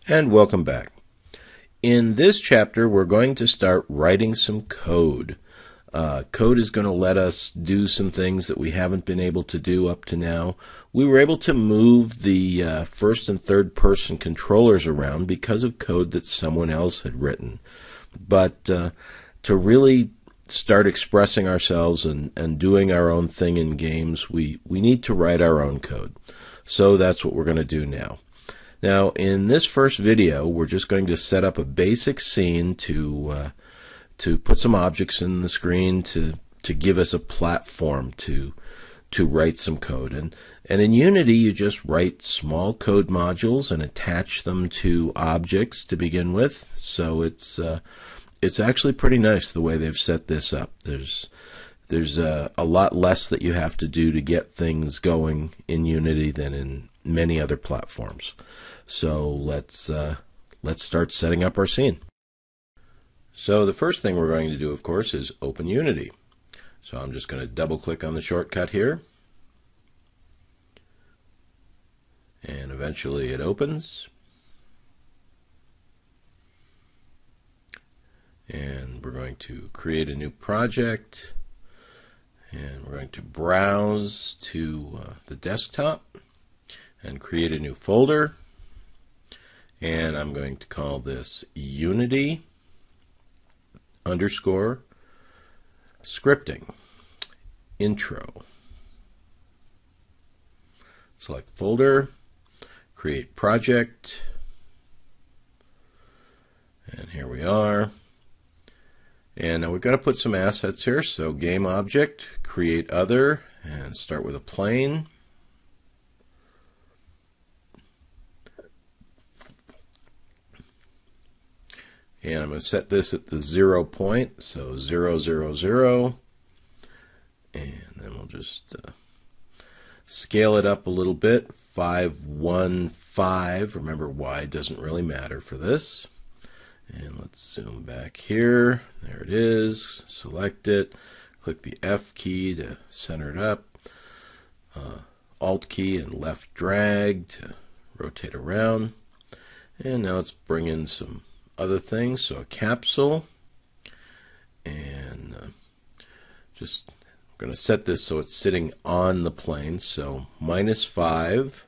And welcome back. In this chapter, we're going to start writing some code. Code is going to let us do some things that we haven't been able to do up to now. We were able to move the first and third person controllers around because of code that someone else had written. But to really start expressing ourselves and doing our own thing in games, we need to write our own code. So that's what we're going to do now. Now, in this first video, we're just going to set up a basic scene to put some objects in the screen to give us a platform to write some code. And in Unity, you just write small code modules and attach them to objects to begin with. So it's actually pretty nice the way they've set this up. There's a lot less that you have to do to get things going in Unity than in many other platforms. So let's start setting up our scene. So the first thing we're going to do, of course, is open Unity. So I'm just going to double click on the shortcut here. And eventually it opens. And we're going to create a new project. And we're going to browse to the desktop and create a new folder. And I'm going to call this Unity _scripting intro. Select folder, create project, and here we are. And now we've got to put some assets here. So game object, create other, and start with a plane. And I'm going to set this at the 0 point, so 0, 0, 0. And then we'll just scale it up a little bit, 5, 1, 5. Remember, Y doesn't really matter for this. And let's zoom back here. There it is. Select it. Click the F key to center it up. Alt key and left drag to rotate around. And now let's bring in some other things. So a capsule. And just we're going to set this so it's sitting on the plane. So -5,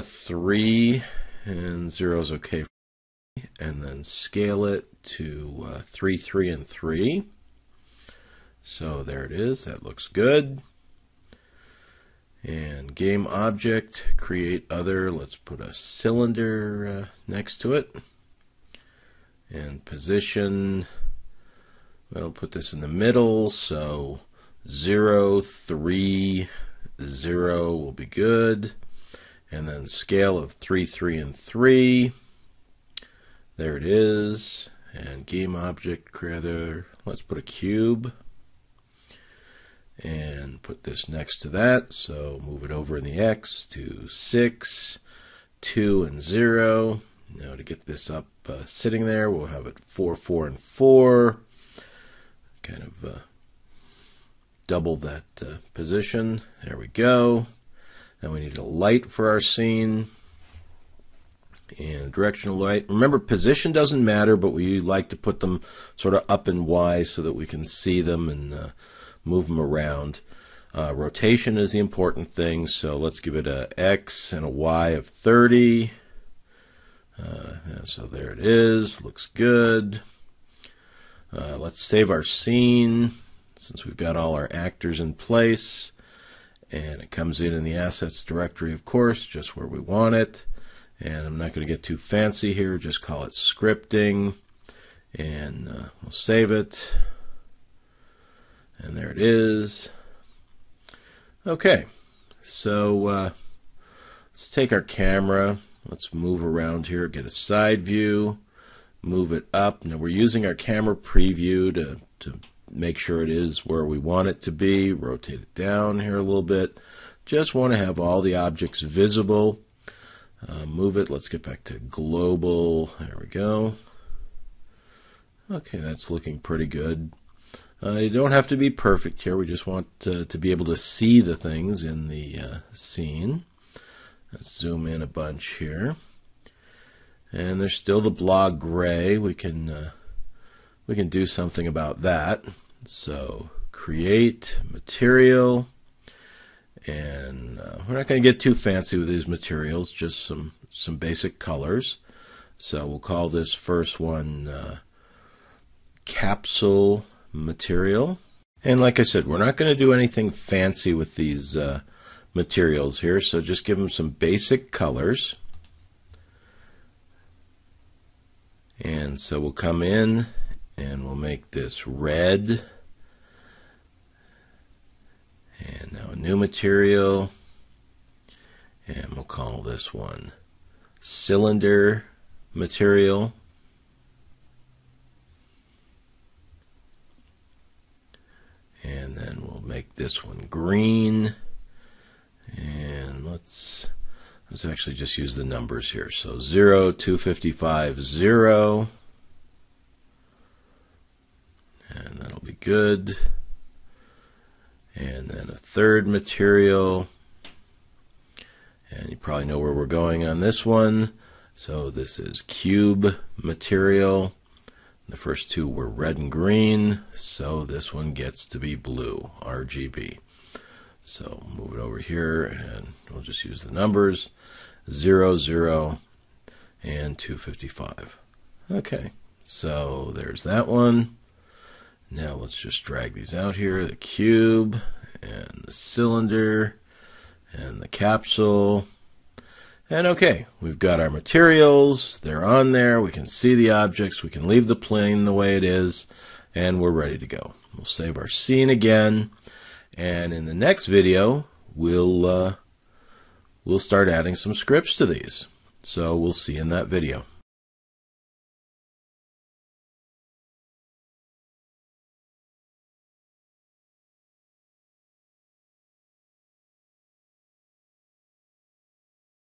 3, and 0 is okay. And then scale it to 3, 3, and 3. So there it is. That looks good. And game object, create other. Let's put a cylinder next to it. And position, we'll put this in the middle. So 0, 3, 0 will be good. And then scale of 3, 3, and 3. There it is. And game object creator, let's put a cube. And put this next to that. So move it over in the X to 6, 2, and 0. Now to get this up sitting there, we'll have it 4, 4, and 4. Kind of double that position. There we go. Now we need a light for our scene. And directional light. Remember, position doesn't matter, but we like to put them sort of up and Y so that we can see them and move them around. Rotation is the important thing, so let's give it a X and a Y of 30. So there it is. Looks good. Let's save our scene since we've got all our actors in place. And it comes in the assets directory, of course, just where we want it. And I'm not going to get too fancy here, just call it scripting, and we'll save it, and there it is. Okay, so let's take our camera, let's move around here, get a side view, move it up. Now we're using our camera preview to make sure it is where we want it to be, rotate it down here a little bit. Just want to have all the objects visible. Move it. Let's get back to global. There we go. Okay, that's looking pretty good. You don't have to be perfect here. We just want to be able to see the things in the scene. Let's zoom in a bunch here. And there's still the block gray. We can do something about that. So create material, and we're not going to get too fancy with these materials, just some basic colors. So we'll call this first one Capsule material. And like I said, we're not going to do anything fancy with these materials here, so just give them some basic colors. And so we'll come in and we'll make this red. And now a new material. And we'll call this one cylinder material. And then we'll make this one green. And let's actually just use the numbers here. So 0, 255, 0. And that'll be good. And then a third material. And you probably know where we're going on this one. So this is cube material. The first two were red and green, so this one gets to be blue, RGB. So move it over here, and we'll just use the numbers, 0, 0, and 255. Okay, so there's that one. Now let's just drag these out here, the cube, and the cylinder, and the capsule. And okay, we've got our materials, they're on there, we can see the objects, we can leave the plane the way it is, and we're ready to go. We'll save our scene again, and in the next video, we'll start adding some scripts to these. So we'll see you in that video.